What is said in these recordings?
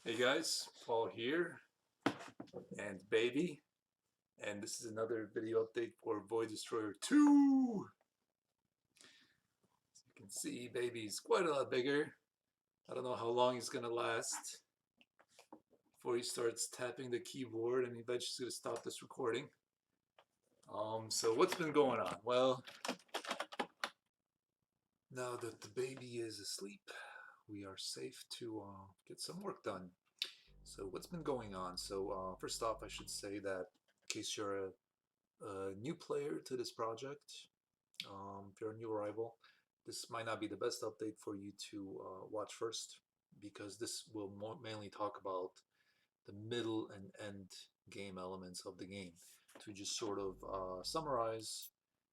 Hey guys, Paul here and Baby, and this is another video update for Void Destroyer 2. As you can see, Baby's quite a lot bigger. I don't know how long he's gonna last before he starts tapping the keyboard and eventually he's gonna stop this recording. So what's been going on? Well, now that the baby is asleep, we are safe to get some work done. So what's been going on? So first off, I should say that in case you're a new player to this project, if you're a new arrival, this might not be the best update for you to watch first because this will mainly talk about the middle and end game elements of the game. To just sort of summarize,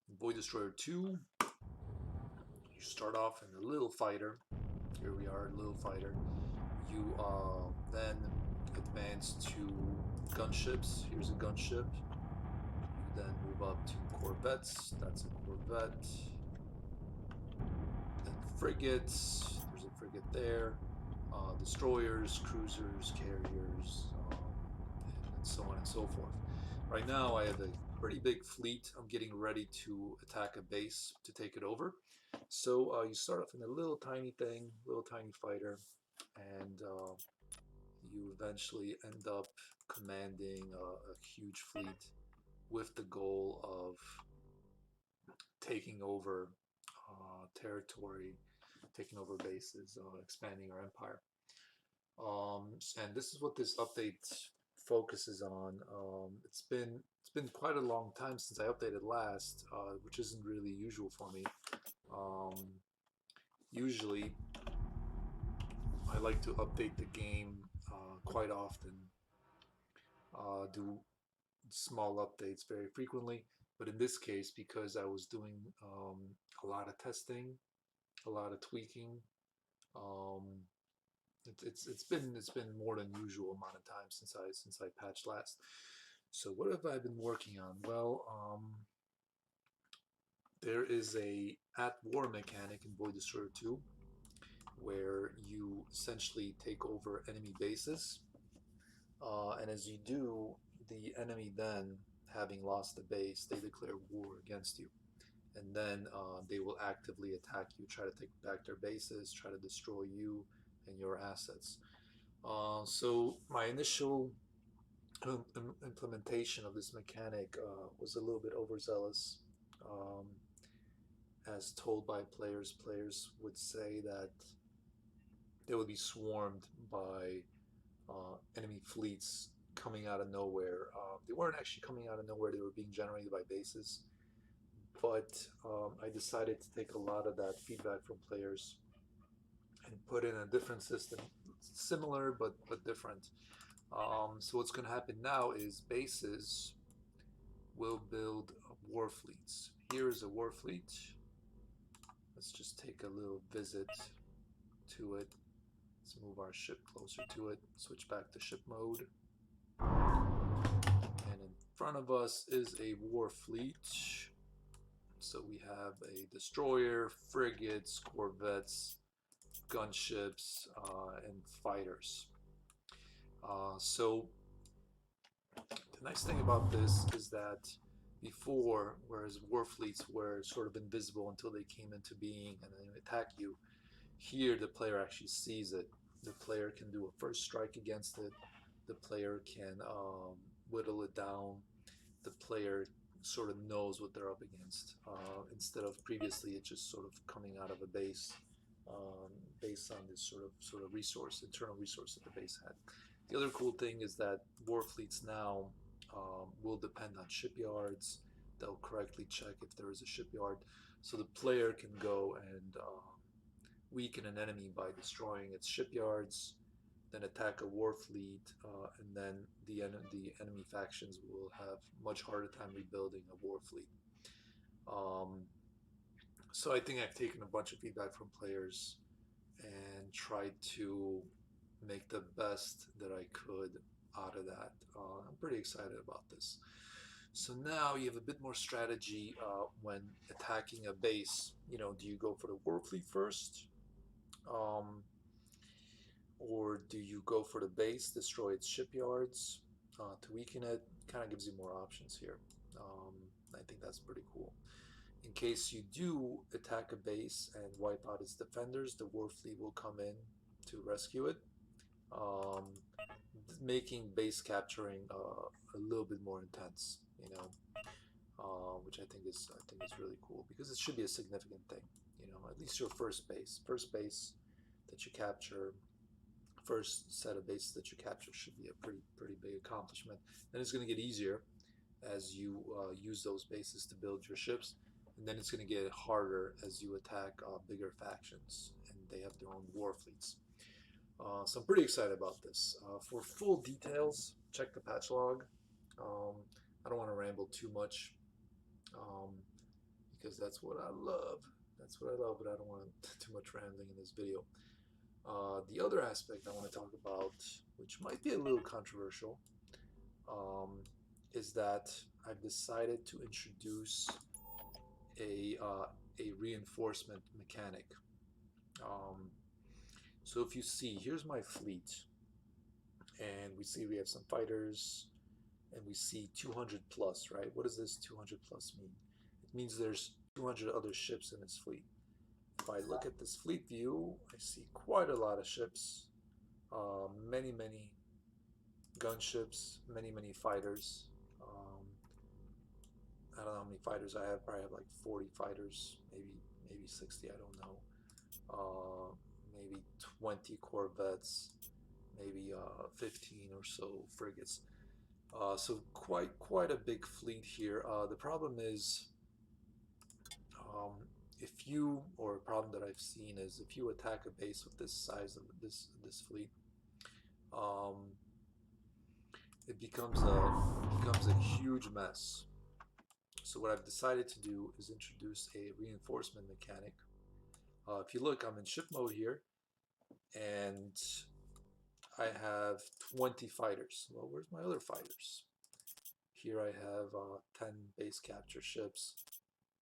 in Void Destroyer 2, you start off in a little fighter. Here we are, a little fighter. You then advance to gunships. Here's a gunship. You then move up to corvettes. That's a corvette. Then frigates. There's a frigate there. Destroyers, cruisers, carriers, and so on and so forth. Right now, I have a pretty big fleet. I'm getting ready to attack a base to take it over. So you start off in a little tiny thing, little tiny fighter, and you eventually end up commanding a huge fleet with the goal of taking over territory, taking over bases, expanding our empire. And this is what this update focuses on. It's been quite a long time since I updated last, which isn't really usual for me. Um, Usually, I like to update the game quite often, do small updates very frequently. But in this case, because I was doing a lot of testing, a lot of tweaking, um, it's been more than usual amount of time since I patched last. So what have I been working on? Well, there is a at war mechanic in Void Destroyer 2 where you essentially take over enemy bases, and as you do, the enemy then, having lost the base, they declare war against you, and then they will actively attack you, try to take back their bases, try to destroy you and your assets. So my initial implementation of this mechanic was a little bit overzealous. Um, as told by players, players would say that they would be swarmed by enemy fleets coming out of nowhere. They weren't actually coming out of nowhere, they were being generated by bases. But I decided to take a lot of that feedback from players and put in a different system, similar but different. So what's going to happen now is bases will build war fleets. Here is a war fleet. Let's just take a little visit to it. Let's move our ship closer to it. Switch back to ship mode. And in front of us is a war fleet. So we have a destroyer, frigates, corvettes, gunships, and fighters. So the nice thing about this is that before, whereas war fleets were sort of invisible until they came into being and then attack you, here the player actually sees it. The player can do a first strike against it. The player can whittle it down. The player sort of knows what they're up against, instead of previously it just sort of coming out of a base, um, based on this sort of resource, internal resource that the base had. The other cool thing is that war fleets now will depend on shipyards. They'll correctly check if there is a shipyard, so the player can go and weaken an enemy by destroying its shipyards, then attack a war fleet, and then the enemy factions will have much harder time rebuilding a war fleet. Um, so I think I've taken a bunch of feedback from players and tried to make the best that I could out of that. I'm pretty excited about this. So now you have a bit more strategy when attacking a base. You know, do you go for the war fleet first? Um, or do you go for the base, destroy its shipyards to weaken it? Kind of gives you more options here. I think that's pretty cool. In case you do attack a base and wipe out its defenders, the war fleet will come in to rescue it, um, making base capturing a little bit more intense. Which I think is really cool because it should be a significant thing. At least your first base that you capture, first set of bases that you capture should be a pretty big accomplishment. Then it's going to get easier as you use those bases to build your ships, and then it's going to get harder as you attack bigger factions and they have their own war fleets. So I'm pretty excited about this. For full details, check the patch log. Um, I don't want to ramble too much um, because that's what I love. That's what I love, but I don't want too much rambling in this video. The other aspect I want to talk about, which might be a little controversial, um, is that I've decided to introduce a reinforcement mechanic. Um, so if you see, here's my fleet, and we see we have some fighters, and we see 200 plus, right? What does this 200 plus mean? It means there's 200 other ships in this fleet. If I look at this fleet view, I see quite a lot of ships, many gunships, many fighters. I don't know how many fighters I have. Probably have like 40 fighters, maybe 60. I don't know. Maybe 20 corvettes, maybe 15 or so frigates. So quite a big fleet here. The problem is, um, or a problem that I've seen is if you attack a base with this size of this fleet, um, it becomes a huge mess. So what I've decided to do is introduce a reinforcement mechanic. If you look, I'm in ship mode here, and I have 20 fighters. Well, where's my other fighters? Here I have 10 base capture ships.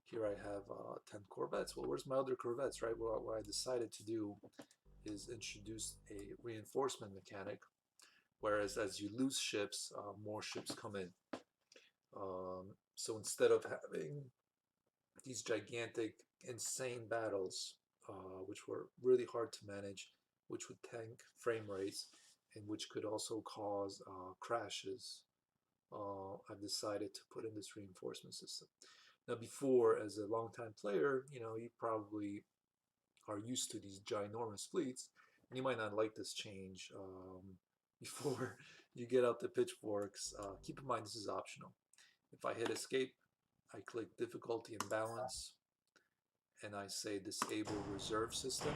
Here I have 10 corvettes. Well, where's my other corvettes, right? Well, what I decided to do is introduce a reinforcement mechanic, whereas as you lose ships, more ships come in. So instead of having these gigantic, insane battles, which were really hard to manage, which would tank frame rates, and which could also cause crashes, I've decided to put in this reinforcement system. Now, before, as a longtime player, you probably are used to these ginormous fleets, and you might not like this change. Before you get out the pitchforks, keep in mind this is optional. If I hit escape, I click difficulty and balance, and I say disable reserve system.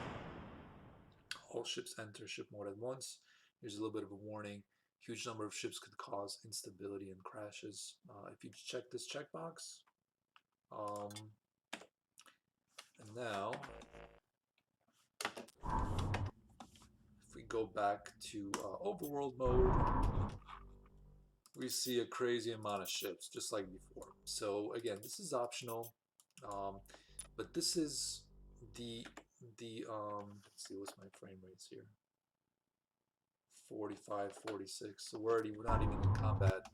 All ships enter ship more than once. Here's a little bit of a warning. Huge number of ships could cause instability and crashes. If you check this checkbox, and now if we go back to overworld mode, we see a crazy amount of ships, just like before. So again, this is optional, but this is the let's see, what's my frame rates here? 45, 46. So we're not even in combat.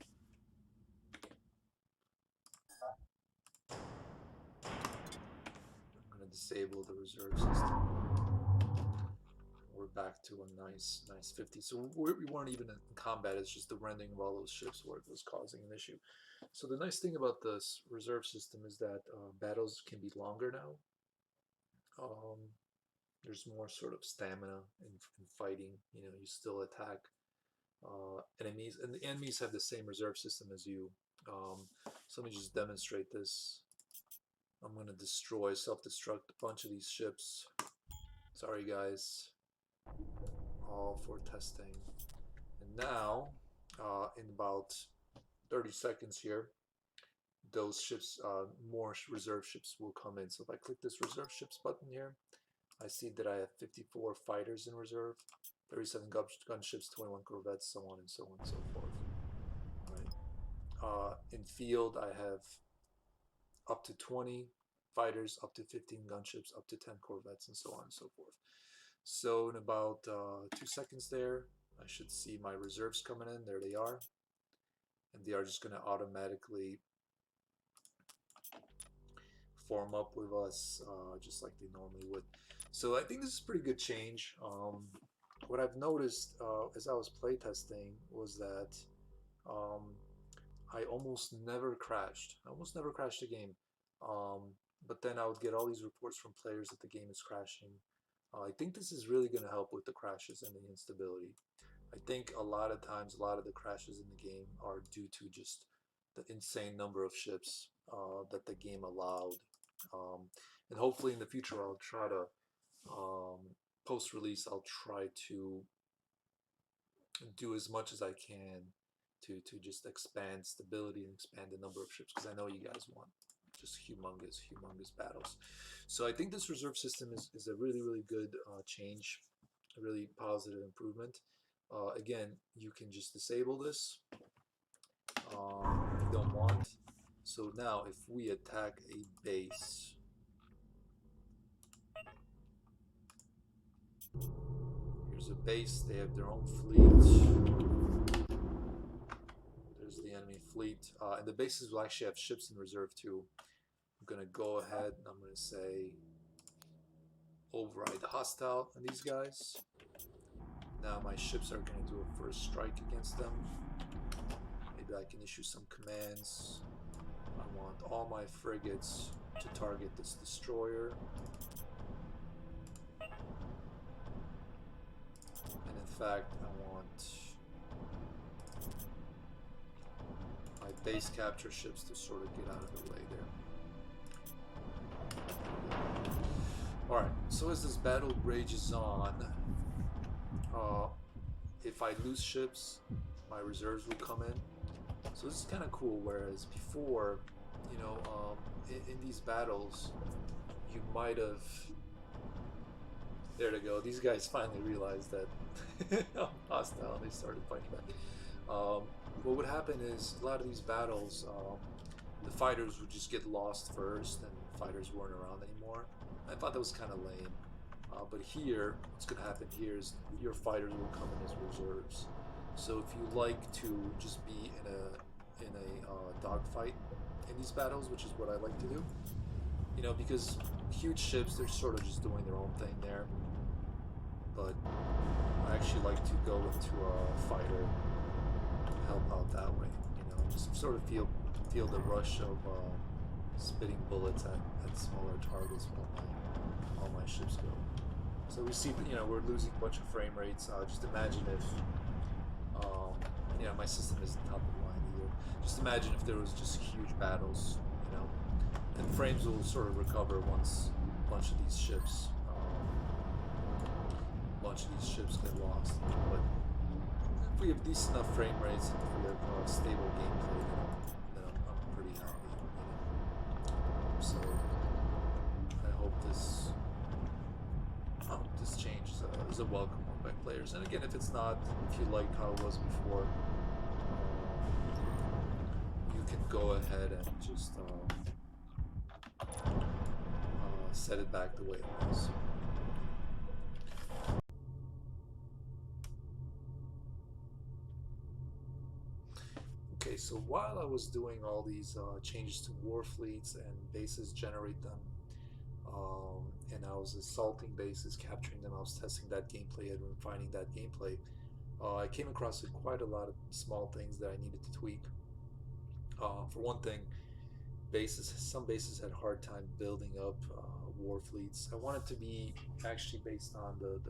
I'm going to disable the reserve system. We're back to a nice 50. So we weren't even in combat. It's just the rendering of all those ships where it was causing an issue. So the nice thing about this reserve system is that battles can be longer now. There's more sort of stamina in fighting. You still attack enemies, and the enemies have the same reserve system as you. So let me just demonstrate this. I'm going to self-destruct a bunch of these ships. Sorry guys, all for testing. And now, in about 30 seconds here, those ships, more reserve ships will come in. So if I click this reserve ships button here, I see that I have 54 fighters in reserve, 37 gunships, 21 corvettes, so on and so on and so forth. Right. In field, I have up to 20 fighters, up to 15 gunships, up to 10 corvettes, and so on and so forth. So in about 2 seconds there, I should see my reserves coming in. There they are. And they are just going to automatically form up with us just like they normally would. So I think this is a pretty good change. What I've noticed as I was playtesting was that um, I almost never crashed. I almost never crashed a game. Um, but then I would get all these reports from players that the game is crashing. I think this is really going to help with the crashes and the instability. I think a lot of times, a lot of the crashes in the game are due to just the insane number of ships that the game allowed. Um, and hopefully in the future, I'll try to, um, post release, I'll try to do as much as I can to just expand stability and expand the number of ships because I know you guys want just humongous battles. So I think this reserve system is a really good change, a really positive improvement. Again, you can just disable this if you don't want. So now if we attack a base, here's a base, they have their own fleet. There's the enemy fleet. And the bases will actually have ships in reserve too. I'm going to go ahead and I'm going to say override hostile on these guys. Now my ships are going to do a first strike against them. Maybe I can issue some commands. I want all my frigates to target this destroyer. And in fact, I want my base capture ships to sort of get out of the way there. Alright, so as this battle rages on, if I lose ships, my reserves will come in. So this is kind of cool, whereas before, you know, in these battles, you might have... There to go. These guys finally realized that I'm hostile and they started fighting back. What would happen is, a lot of these battles, the fighters would just get lost first and fighters weren't around anymore. I thought that was kind of lame. But here, what's going to happen here is your fighters will come in as reserves. So if you like to just be in a dogfight in these battles, which is what I like to do, you know, because huge ships, they're sort of just doing their own thing there. But I actually like to go into a fighter and help out that way. You know, just sort of feel the rush of spitting bullets at smaller targets while all my ships go. So we see, you know, we're losing a bunch of frame rates. Just imagine if, you know, my system isn't top of line either. Just imagine if there was just huge battles, you know, and frames will sort of recover once a bunch of these ships, get lost. But if we have decent enough frame rates and if we have stable gameplay, then I'm pretty happy. You know? So I hope this change is a welcome one by players. And again, if it's not, if you like how it was before, you can go ahead and just set it back the way it was. Okay, so while I was doing all these changes to war fleets and bases, generate them, and I was assaulting bases, capturing them, I was testing that gameplay and refining that gameplay, I came across quite a lot of small things that I needed to tweak. For one thing, some bases had a hard time building up war fleets. I wanted to be actually based on the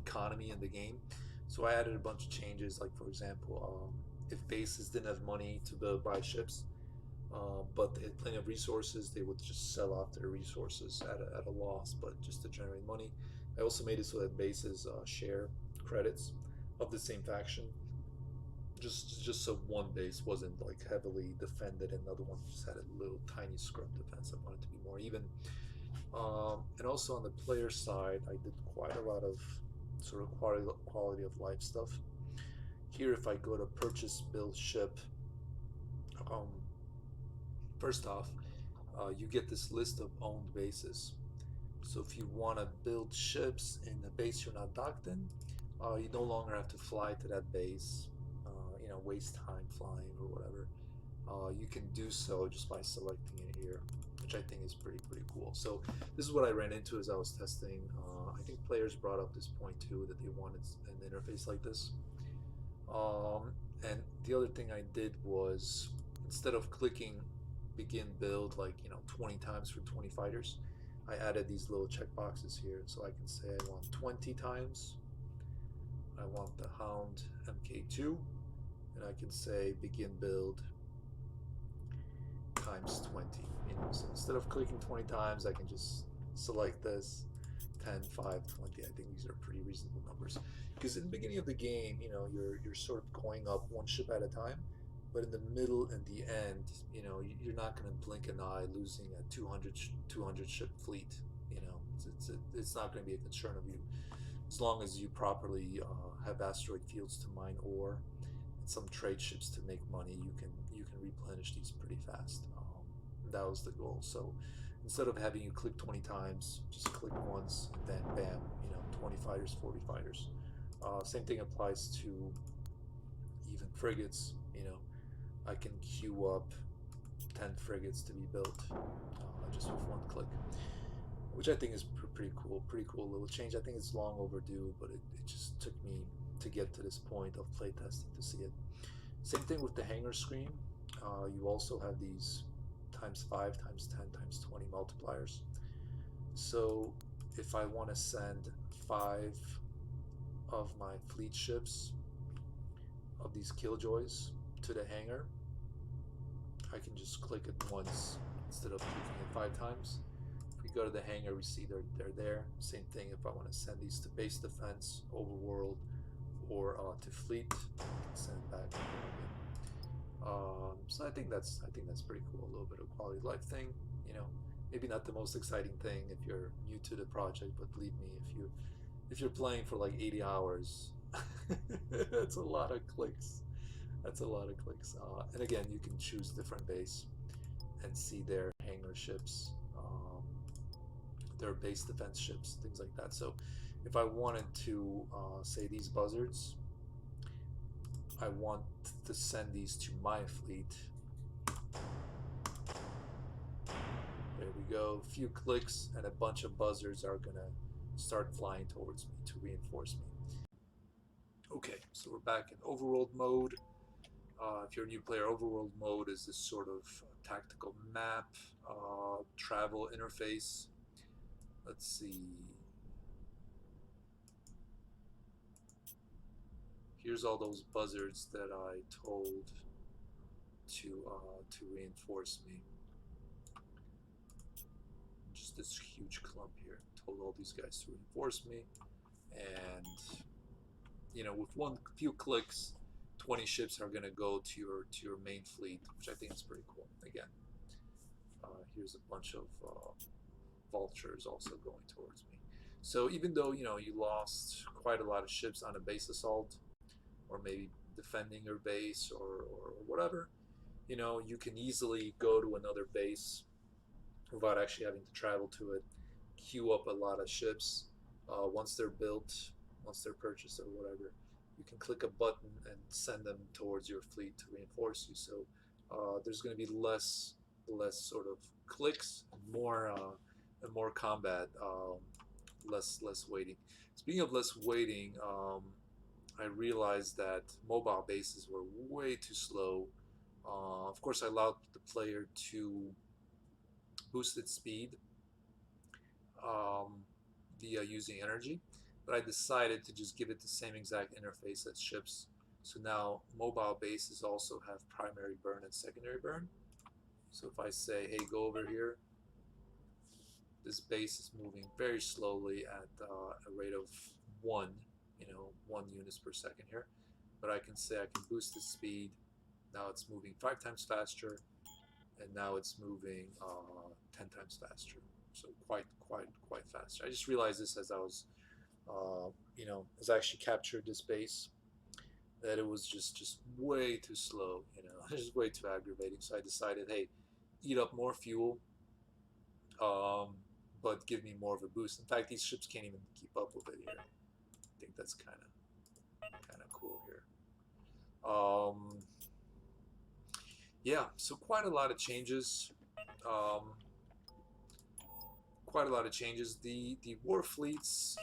economy in the game, so I added a bunch of changes, like for example, if bases didn't have money to buy ships, but they had plenty of resources, they would just sell off their resources at a loss, but just to generate money. I also made it so that bases share credits of the same faction, just so one base wasn't like heavily defended and the other one just had a little tiny scrub defense. I wanted to be more even. And also on the player side, I did quite a lot of sort of quality of life stuff. Here, if I go to purchase build ship, first off, you get this list of owned bases. So if you want to build ships in a base you're not docked in, you no longer have to fly to that base, waste time flying or whatever. You can do so just by selecting it here, which I think is pretty cool. So this is what I ran into as I was testing. I think players brought up this point too, that they wanted an interface like this. And the other thing I did was, instead of clicking begin build like 20 times for 20 fighters, I added these little checkboxes here, so I can say I want 20 times. I want the Hound MK2, and I can say begin build times 20. So instead of clicking 20 times, I can just select this 10, 5, 20. I think these are pretty reasonable numbers, because in the beginning of the game, you're sort of going up one ship at a time, but in the middle and the end, you're not going to blink an eye losing a 200 ship fleet. It's not going to be a concern of you, as long as you properly have asteroid fields to mine ore and some trade ships to make money. You can replenish these pretty fast. That was the goal. So instead of having you click 20 times, just click once and then bam, 20 fighters, 40 fighters. Same thing applies to even frigates. I can queue up 10 frigates to be built just with one click, which I think is pretty cool. Pretty cool little change. I think it's long overdue, but it just took me to get to this point of playtesting to see it. Same thing with the hangar screen. You also have these times 5, times 10, times 20 multipliers. So if I want to send 5 of my fleet ships of these killjoys to the hangar, I can just click it once instead of clicking it 5 times. If we go to the hangar, we see they're there. Same thing if I want to send these to base defense, overworld, or to fleet, I can send it back. So I think that's pretty cool. A little bit of quality of life thing. Maybe not the most exciting thing if you're new to the project, but believe me, if you're playing for like 80 hours, that's a lot of clicks. That's a lot of clicks. And again, you can choose different base and see their hangar ships, their base defense ships, things like that. So if I wanted to say these buzzards, I want to send these to my fleet. There we go. A few clicks and a bunch of buzzards are gonna start flying towards me to reinforce me. Okay, so we're back in overworld mode. If you're a new player, overworld mode is this sort of tactical map, travel interface. Let's see. Here's all those buzzards that I told to reinforce me. Just this huge clump here. Told all these guys to reinforce me, and with one few clicks, 20 ships are gonna go to your main fleet, which I think is pretty cool. Again, here's a bunch of vultures also going towards me. So even though you lost quite a lot of ships on a base assault, or maybe defending your base or whatever, you can easily go to another base without actually having to travel to it, queue up a lot of ships. Once they're built, once they're purchased or whatever, you can click a button and send them towards your fleet to reinforce you. So there's going to be less sort of clicks and more combat, less waiting. Speaking of less waiting, I realized that mobile bases were way too slow. Of course, I allowed the player to boost its speed via using energy, but I decided to just give it the same exact interface as ships. So now mobile bases also have primary burn and secondary burn. So if I say, hey, go over here, this base is moving very slowly at a rate of 1 units per second here. But I can say I can boost the speed. Now it's moving 5 times faster, and now it's moving 10 times faster. So quite faster. I just realized this as I was, as I actually captured this base, that it was just way too slow. Just way too aggravating. So I decided, hey, eat up more fuel, but give me more of a boost. In fact, these ships can't even keep up with it here. I think that's kind of cool here. Yeah, so quite a lot of changes. Um, quite a lot of changes. The war fleets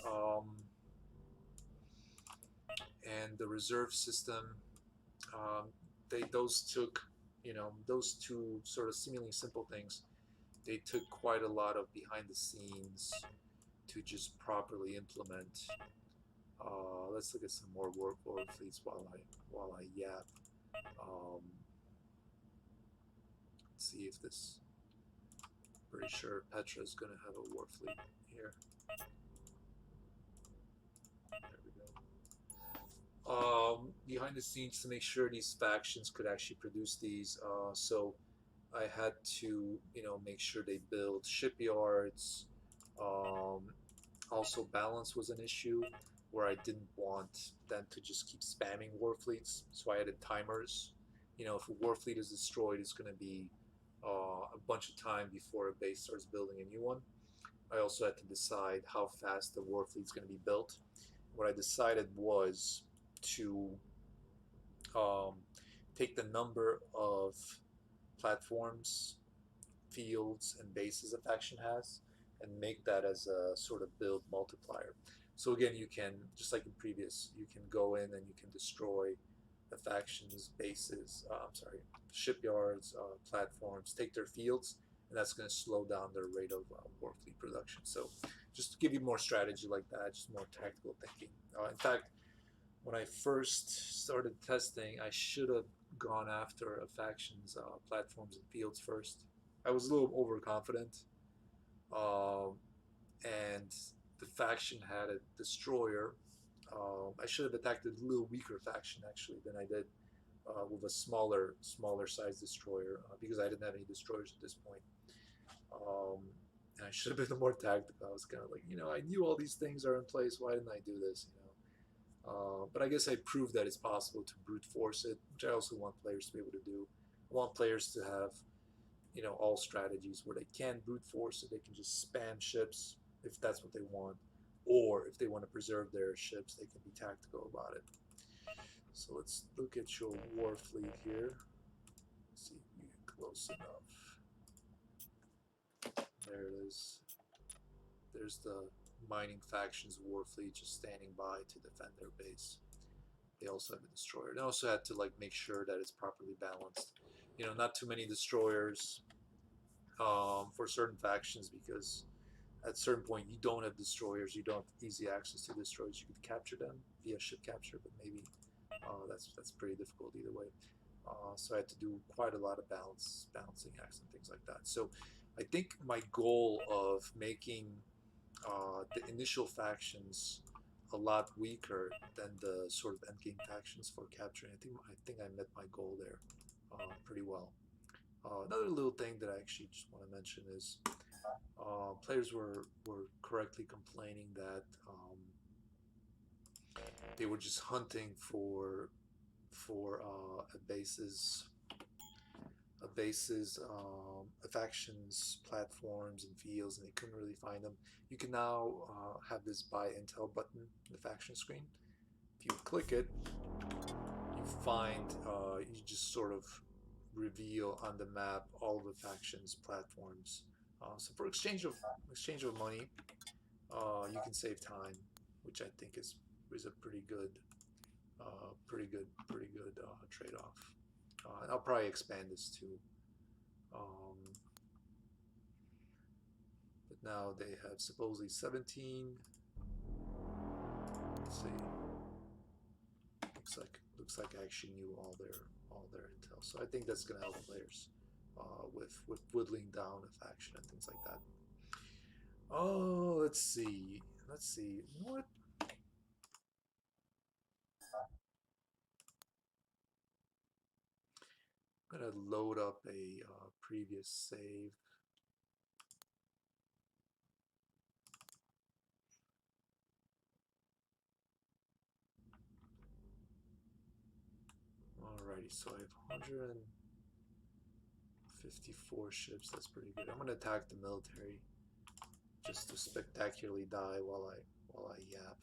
and the reserve system, um, those took, those two sort of seemingly simple things. They took quite a lot of behind the scenes to just properly implement. Let's look at some more war fleets while I yap. Um, let's see if this. Pretty sure Petra is going to have a war fleet here. There we go. Behind the scenes to make sure these factions could actually produce these. So I had to, make sure they build shipyards. Um, Also, balance was an issue where I didn't want them to just keep spamming war fleets, so I added timers. If a war fleet is destroyed, it's going to be a bunch of time before a base starts building a new one. I also had to decide how fast the war fleet is going to be built. What I decided was to um, take the number of platforms, fields, and bases a faction has, and make that as a sort of build multiplier. So again, you can, just like in previous, you can go in and you can destroy the faction's bases, I'm sorry, shipyards, platforms, take their fields, and that's going to slow down their rate of war fleet production. So just to give you more strategy like that, just more tactical thinking. In fact, when I first started testing, I should have gone after a faction's platforms and fields first. I was a little overconfident, um, and the faction had a destroyer. I should have attacked a little weaker faction actually than I did with a smaller size destroyer because I didn't have any destroyers at this point. Um, and I should have been more tactical. I was kind of like, I knew all these things are in place. Why didn't I do this? But I guess I proved that it's possible to brute force it, which I also want players to be able to do. I want players to have, all strategies where they can brute force it. They can just spam ships if that's what they want, or if they want to preserve their ships, they can be tactical about it. So let's look at your war fleet here. Let's see if we get close enough. There it is. There's the mining faction's war fleet just standing by to defend their base. They also have a destroyer. They also had to make sure that it's properly balanced. Not too many destroyers for certain factions because at a certain point you don't have destroyers, you don't have easy access to destroyers. You could capture them via ship capture, but maybe that's pretty difficult either way. So I had to do quite a lot of balancing acts and things like that. So I think my goal of making the initial factions a lot weaker than the sort of endgame factions for capturing. I think I met my goal there pretty well. Another little thing that I actually just want to mention is players were correctly complaining that they were just hunting for a factions, platforms, and fields, and they couldn't really find them. You can now have this buy intel button in the faction screen. If you click it, you find you just sort of reveal on the map all of the factions, platforms. So for exchange of money, you can save time, which I think is a pretty good trade-off. And I'll probably expand this too. But now they have supposedly 17. Let's see. Looks like I actually knew all their intel. So I think that's gonna help players with whittling down a faction and things like that. Oh, let's see. You know what? I'm gonna load up a previous save. Alrighty, so I have 154 ships. That's pretty good. I'm gonna attack the military just to spectacularly die while I yap.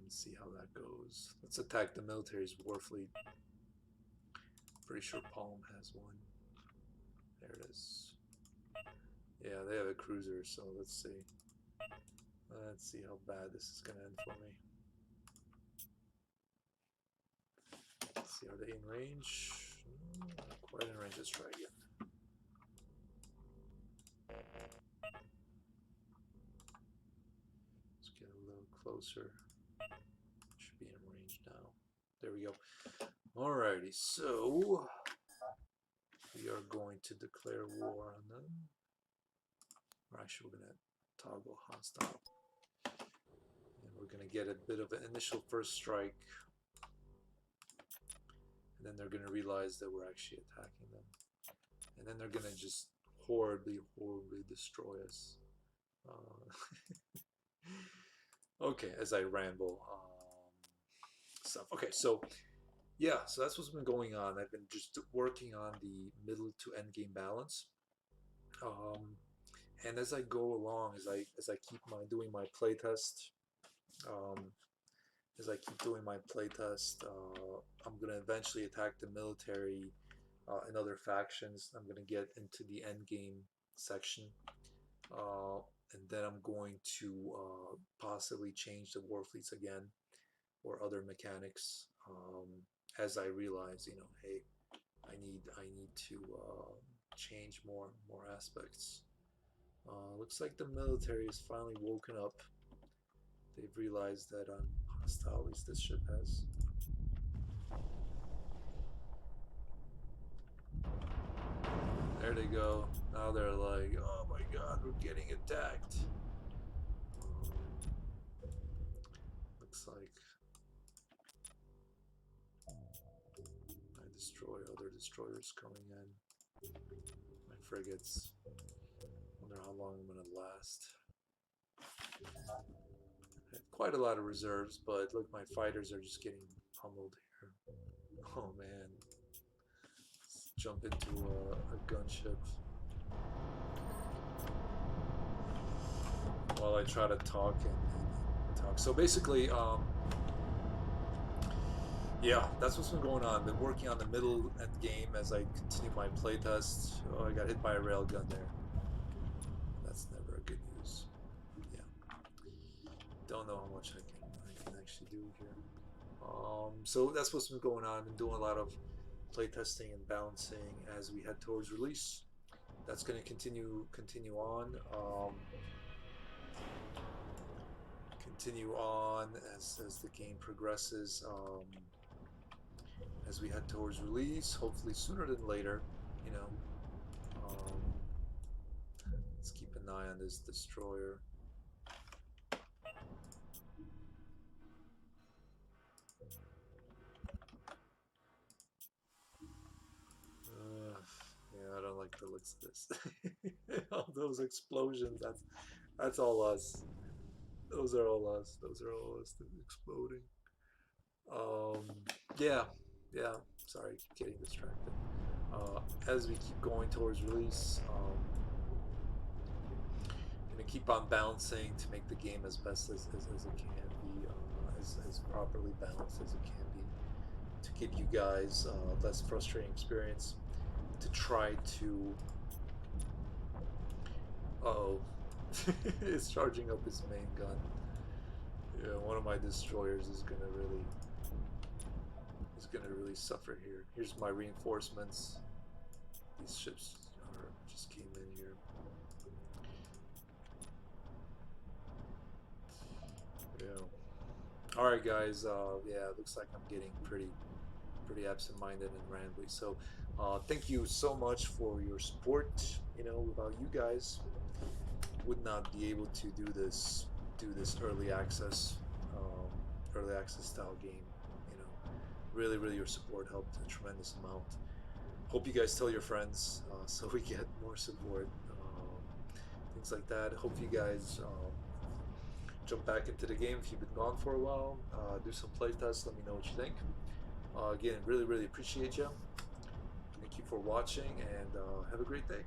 Let's see how that goes. Let's attack the military's war fleet. Pretty sure Palm has one. There it is. Yeah, they have a cruiser, so let's see. Let's see how bad this is gonna end for me. Let's see, are they in range? Not quite in range. Let's try again. Let's get a little closer. Should be in range now. There we go. Alrighty, so we are going to declare war on them. Or actually, we're going to toggle hostile. And we're going to get a bit of an initial first strike. And then they're going to realize that we're actually attacking them. And then they're going to just horribly destroy us. Okay, as I ramble stuff. Okay, so yeah, so that's what's been going on. I've been just working on the middle to end game balance. And as I go along, as I keep doing my playtest, I'm gonna eventually attack the military and other factions. I'm gonna get into the end game section, and then I'm going to possibly change the war fleets again or other mechanics as I realize, you know, hey, I need to change more aspects. Looks like the military has finally woken up. They've realized that I'm hostile, at least this ship has. There they go. Now they're like, oh my god, we're getting attacked. Looks like I destroy other destroyers coming in. My frigates. Wonder how long I'm gonna last. I have quite a lot of reserves, but look, my fighters are just getting pummeled here. Oh man. Let's jump into a gunship while I try to talk and talk. So basically, yeah, that's what's been going on. Been working on the middle end game as I continue my playtest. Oh, I got hit by a railgun there. That's never a good news. Yeah. Don't know how much I can actually do here. So that's what's been going on. I've been doing a lot of playtesting and balancing as we head towards release. That's going to continue on. Continue on as the game progresses. As we head towards release, hopefully sooner than later, you know. Let's keep an eye on this destroyer. Yeah, I don't like the looks of this. All those explosions, that's all us. Those are all us. Those are all us exploding. Yeah. Sorry, getting distracted. As we keep going towards release, gonna keep on balancing to make the game as best as it can be, as properly balanced as it can be, to give you guys less frustrating experience. To try to. Uh-oh. It's charging up his main gun. Yeah, one of my destroyers is gonna really suffer here. Here's my reinforcements. These ships just came in here. Yeah. All right, guys. Yeah, it looks like I'm getting pretty absent-minded and rambly. So, thank you so much for your support. You know, without you guys, would not be able to do this early access style game. You know, really your support helped a tremendous amount. Hope you guys tell your friends so we get more support, things like that. Hope you guys jump back into the game if you've been gone for a while. Do some playtests. Let me know what you think. Again, really appreciate you. Thank you for watching, and have a great day.